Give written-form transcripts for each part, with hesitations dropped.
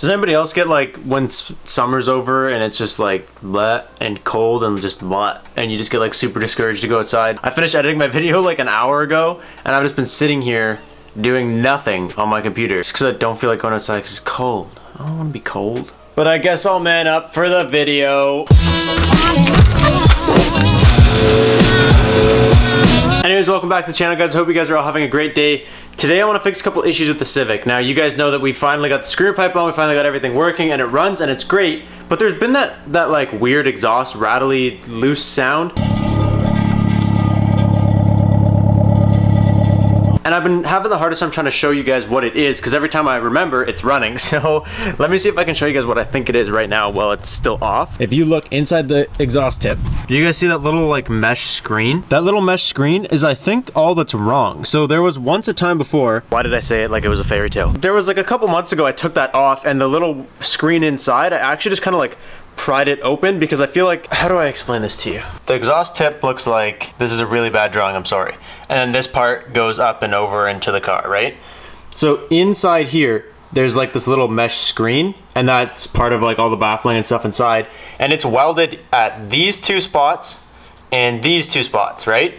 Does anybody else get like when summer's over and it's just like bleh and cold and just bleh and you just get like super discouraged to go outside? I finished editing my video like an hour ago and I've just been sitting here doing nothing on my computer just because I don't feel like going outside because it's cold. I don't want to be cold. But I guess I'll man up for the video. Anyways, welcome back to the channel, guys. I hope you guys are all having a great day. Today I want to fix a couple issues with the Civic. Now, you guys know that we finally got the screw pipe on, we finally got everything working, and it runs, and it's great, but there's been that like weird exhaust, rattly, loose sound. And I've been having the hardest time trying to show you guys what it is because every time I remember, it's running. So let me see if I can show you guys what I think it is right now while it's still off. If you look inside the exhaust tip, do you guys see that little like mesh screen? That little mesh screen is, I think, all that's wrong. So there was once a time before, why did I say it like it was a fairy tale? There was like a couple months ago, I took that off and the little screen inside, I actually just kind of like pried it open because I feel like, how do I explain this to you? The exhaust tip looks like, this is a really bad drawing, I'm sorry. And then this part goes up and over into the car, right? So inside here, there's like this little mesh screen and that's part of like all the baffling and stuff inside. And it's welded at these two spots and these two spots, right?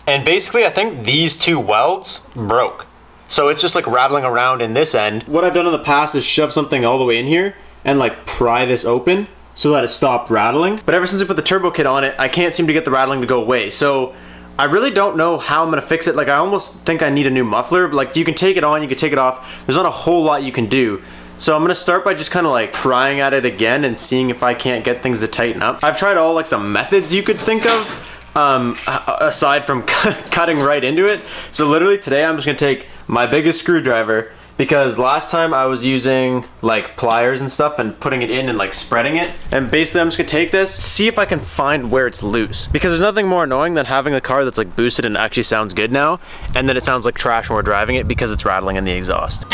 And basically I think these two welds broke. So it's just like rattling around in this end. What I've done in the past is shove something all the way in here and like pry this open so that it stopped rattling. But ever since I put the turbo kit on it, I can't seem to get the rattling to go away. So I really don't know how I'm gonna fix it. Like, I almost think I need a new muffler. Like, you can take it on, you can take it off. There's not a whole lot you can do. So I'm gonna start by just kind of like prying at it again and seeing if I can't get things to tighten up. I've tried all like the methods you could think of, aside from cutting right into it. So literally today I'm just gonna take my biggest screwdriver, because last time I was using like pliers and stuff and putting it in and like spreading it. And basically I'm just gonna take this, see if I can find where it's loose. Because there's nothing more annoying than having a car that's like boosted and actually sounds good now, and then it sounds like trash when we're driving it because it's rattling in the exhaust.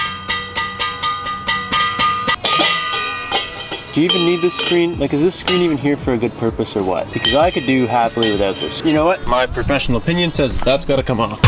Do you even need this screen? Like, is this screen even here for a good purpose or what? Because I could do happily without this. You know what? My professional opinion says that's gotta come off.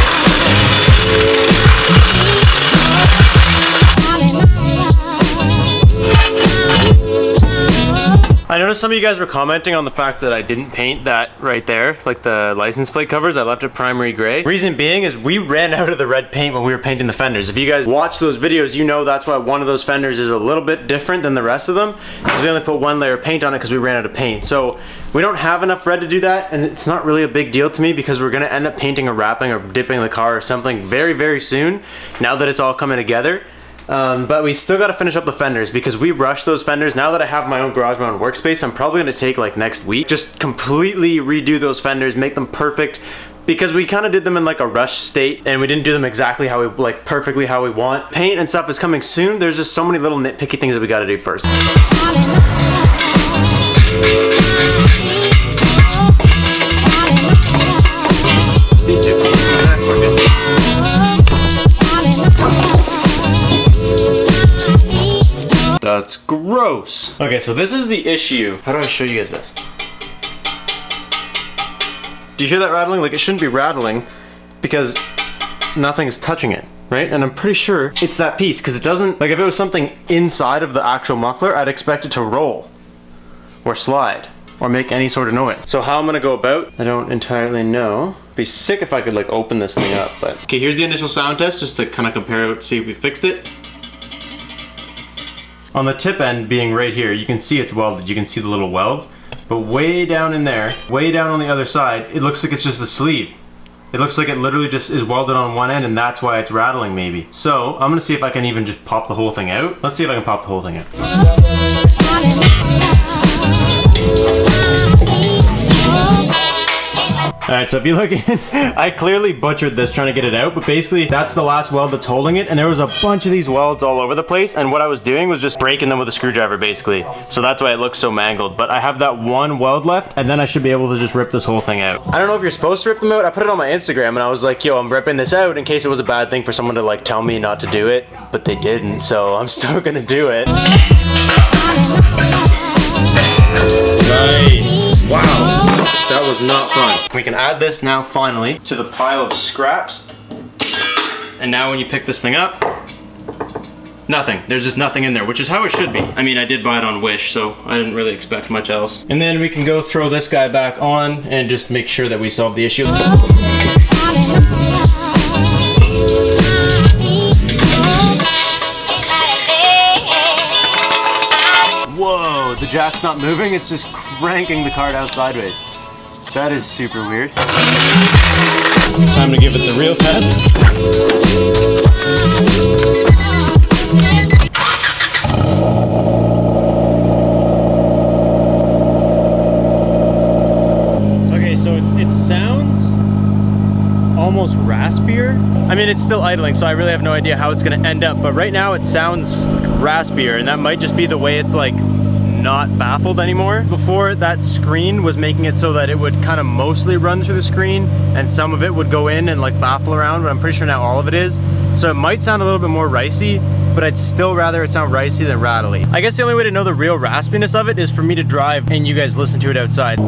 I noticed some of you guys were commenting on the fact that I didn't paint that right there, like the license plate covers. I left it primary gray. Reason being is we ran out of the red paint when we were painting the fenders. If you guys watch those videos, you know that's why one of those fenders is a little bit different than the rest of them, because we only put one layer of paint on it because we ran out of paint. So we don't have enough red to do that, and it's not really a big deal to me because we're gonna end up painting or wrapping or dipping the car or something very, very soon, now that it's all coming together. But we still got to finish up the fenders because we rushed those fenders. Now that I have my own garage, my own workspace, I'm probably going to take like next week, just completely redo those fenders, make them perfect, because we kind of did them in like a rush state and we didn't do them exactly how we, like perfectly how we want. Paint and stuff is coming soon. There's just so many little nitpicky things that we got to do first. That's gross. Okay, so this is the issue. How do I show you guys this? Do you hear that rattling? Like, it shouldn't be rattling because nothing is touching it, right? And I'm pretty sure it's that piece because it doesn't, like if it was something inside of the actual muffler, I'd expect it to roll or slide or make any sort of noise. So how I'm gonna go about, I don't entirely know. It'd be sick if I could like open this thing up, but. Okay, here's the initial sound test just to kind of compare it, see if we fixed it. On the tip end being right here, you can see it's welded, you can see the little welds, but way down in there, way down on the other side, it looks like it's just a sleeve. It looks like it literally just is welded on one end and that's why it's rattling maybe. So I'm gonna see if I can even just pop the whole thing out. Let's see if I can pop the whole thing out. Alright, so if you look in, I clearly butchered this trying to get it out, but basically that's the last weld that's holding it, and there was a bunch of these welds all over the place, and what I was doing was just breaking them with a screwdriver basically. So that's why it looks so mangled, but I have that one weld left, and then I should be able to just rip this whole thing out. I don't know if you're supposed to rip them out. I put it on my Instagram, and I was like, yo, I'm ripping this out in case it was a bad thing for someone to like tell me not to do it, but they didn't, so I'm still gonna do it. Nice. Wow. That was not fun. We can add this now finally to the pile of scraps. And now when you pick this thing up, Nothing. There's just nothing in there, which is how it should be. I mean, I did buy it on Wish, so I didn't really expect much else. And then we can go throw this guy back on and just make sure that we solve the issue. Whoa, the jack's not moving, it's just cranking the car down sideways. That is super weird. Time to give it the real test. Okay, so it sounds almost raspier. I mean, it's still idling, so I really have no idea how it's gonna end up, but right now it sounds raspier, and that might just be the way it's like not baffled anymore. Before, that screen was making it so that it would kind of mostly run through the screen and some of it would go in and like baffle around, but I'm pretty sure now all of it is. So it might sound a little bit more ricey, but I'd still rather it sound ricey than rattly. I guess the only way to know the real raspiness of it is for me to drive and you guys listen to it outside.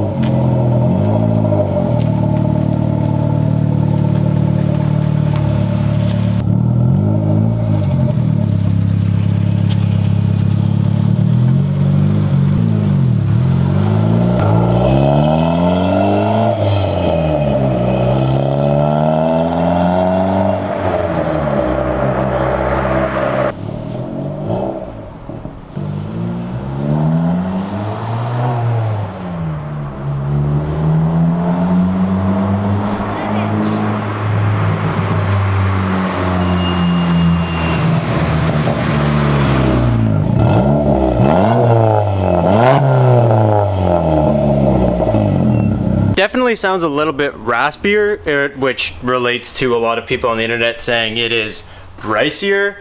Definitely sounds a little bit raspier, which relates to a lot of people on the internet saying it is ricier.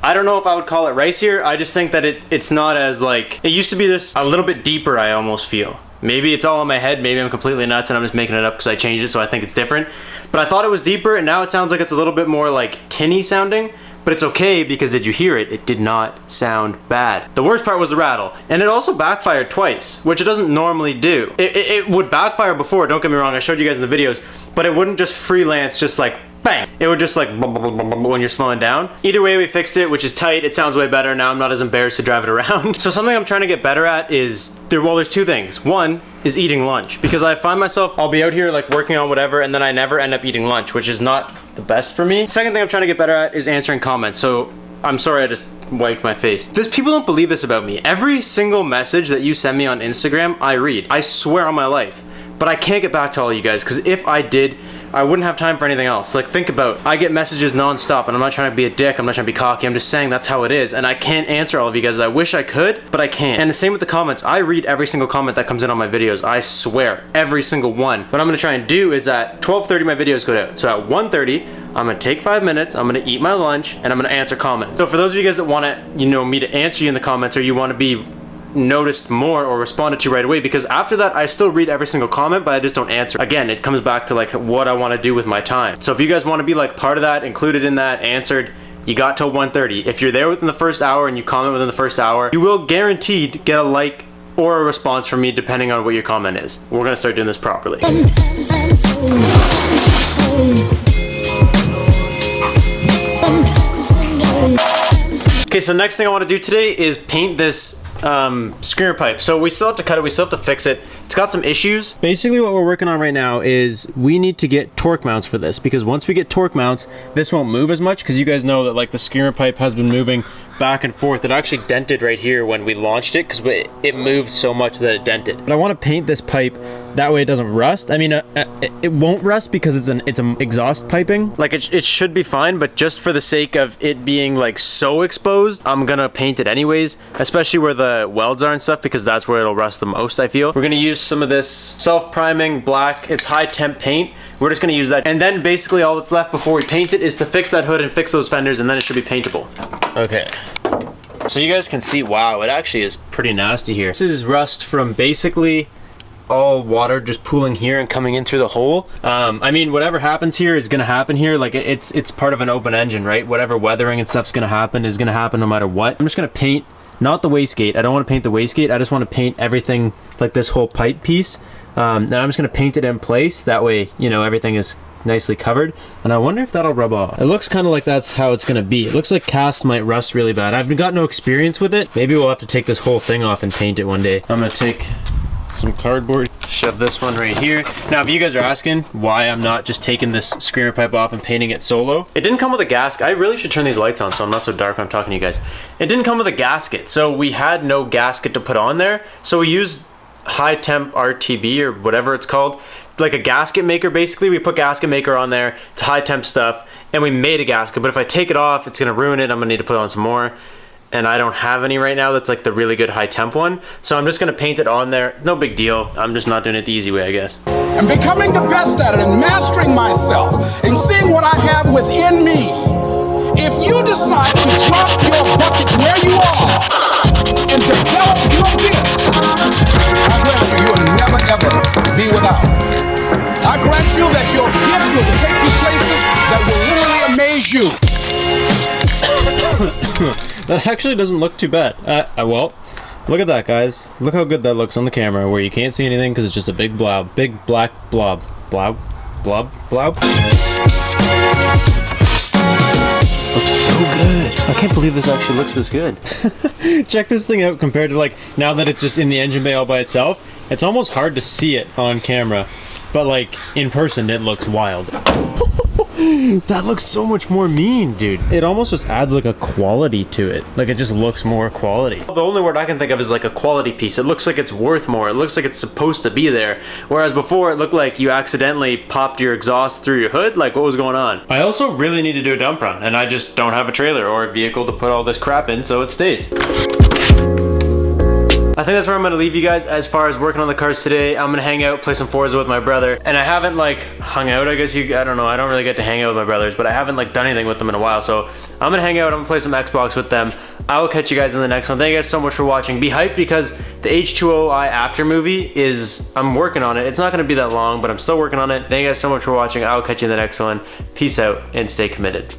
I don't know if I would call it ricier. I just think that it's not as like, it used to be this a little bit deeper, I almost feel. Maybe it's all in my head, maybe I'm completely nuts and I'm just making it up because I changed it, so I think it's different. But I thought it was deeper, and now it sounds like it's a little bit more like tinny sounding. But it's okay, because did you hear it? It did not sound bad. The worst part was the rattle, and it also backfired twice, which it doesn't normally do. It would backfire before, don't get me wrong, I showed you guys in the videos, but it wouldn't just freelance, just like bang. It would just like when you're slowing down. Either way, we fixed it, which is tight. It sounds way better. Now I'm not as embarrassed to drive it around. So something I'm trying to get better at is, there's two things. One is eating lunch, because I find myself, I'll be out here like working on whatever, and then I never end up eating lunch, which is not the best for me. Second thing I'm trying to get better at is answering comments. So I'm sorry I just wiped my face. People don't believe this about me. Every single message that you send me on Instagram, I read. I swear on my life. But I can't get back to all you guys, because if I did, I wouldn't have time for anything else. Like, think about, I get messages nonstop, and I'm not trying to be a dick, I'm not trying to be cocky, I'm just saying that's how it is, and I can't answer all of you guys. I wish I could, but I can't. And the same with the comments. I read every single comment that comes in on my videos. I swear, every single one. What I'm gonna try and do is at 12:30 my videos go out. So at 1:30, I'm gonna take 5 minutes, I'm gonna eat my lunch, and I'm gonna answer comments. So for those of you guys that wanna, me to answer you in the comments, or you wanna be noticed more or responded to right away, because after that I still read every single comment, but I just don't answer. Again, it comes back to like what I want to do with my time. So if you guys want to be like part of that, included in that, answered, you got till 1:30. If you're there within the first hour and you comment within the first hour, you will guaranteed get a like or a response from me, depending on what your comment is. We're gonna start doing this properly. Okay, so next thing I want to do today is paint this screamer pipe. So we still have to cut it, we still have to fix it. It's got some issues. Basically what we're working on right now is we need to get torque mounts for this, because once we get torque mounts, this won't move as much, because you guys know that like the screamer pipe has been moving back and forth. It actually dented right here when we launched it, because it moved so much that it dented. But I want to paint this pipe that way it doesn't rust. I mean, it won't rust because it's an exhaust piping. Like it should be fine, but just for the sake of it being like so exposed, I'm gonna paint it anyways, especially where the welds are and stuff, because that's where it'll rust the most, I feel. We're gonna use some of this self-priming black, it's high temp paint. We're just gonna use that, and then basically all that's left before we paint it is to fix that hood and fix those fenders, and then it should be paintable. Okay. So you guys can see, wow, it actually is pretty nasty here. This is rust from basically all water just pooling here and coming in through the hole. I mean, whatever happens here is gonna happen here. Like it's part of an open engine, right? Whatever weathering and stuff's gonna happen is gonna happen no matter what. I'm just gonna paint, not the wastegate. I don't want to paint the wastegate. I just want to paint everything, like this whole pipe piece. Then I'm just gonna paint it in place. That way, everything is nicely covered, and I wonder if that'll rub off. It looks kind of like that's how it's gonna be. It looks like cast might rust really bad. I've got no experience with it. Maybe we'll have to take this whole thing off and paint it one day. I'm gonna take some cardboard, shove this one right here. Now, if you guys are asking why I'm not just taking this screamer pipe off and painting it solo, it didn't come with a gasket. I really should turn these lights on so I'm not so dark when I'm talking to you guys. It didn't come with a gasket, so we had no gasket to put on there. So we used high temp RTB or whatever it's called, like a gasket maker. Basically, we put gasket maker on there. It's high temp stuff, and we made a gasket. But if I take it off, it's gonna ruin it. I'm gonna need to put on some more. And I don't have any right now that's like the really good high temp one. So I'm just gonna paint it on there. No big deal. I'm just not doing it the easy way, I guess. And becoming the best at it and mastering myself and seeing what I have within me. If you decide to drop your bucket where you are and develop your gifts, I grant you will never ever be without. I grant you that your gifts will take you places that will literally amaze you. That actually doesn't look too bad. Well, look at that, guys. Look how good that looks on the camera, where you can't see anything because it's just a big blob, big black blob, blob. Looks so good. I can't believe this actually looks this good. Check this thing out compared to like now that it's just in the engine bay all by itself. It's almost hard to see it on camera, but like in person, it looks wild. That looks so much more mean, dude. It almost just adds like a quality to it. Like it just looks more quality. The only word I can think of is like a quality piece. It looks like it's worth more. It looks like it's supposed to be there. Whereas before it looked like you accidentally popped your exhaust through your hood. Like what was going on? I also really need to do a dump run, and I just don't have a trailer or a vehicle to put all this crap in, so it stays. I think that's where I'm gonna leave you guys as far as working on the cars today. I'm gonna hang out, play some Forza with my brother. And I haven't like hung out, I guess I don't know, I don't really get to hang out with my brothers, but I haven't like done anything with them in a while. So I'm gonna hang out, I'm gonna play some Xbox with them. I will catch you guys in the next one. Thank you guys so much for watching. Be hyped because the H2OI after movie is, I'm working on it. It's not gonna be that long, but I'm still working on it. Thank you guys so much for watching. I will catch you in the next one. Peace out and stay committed.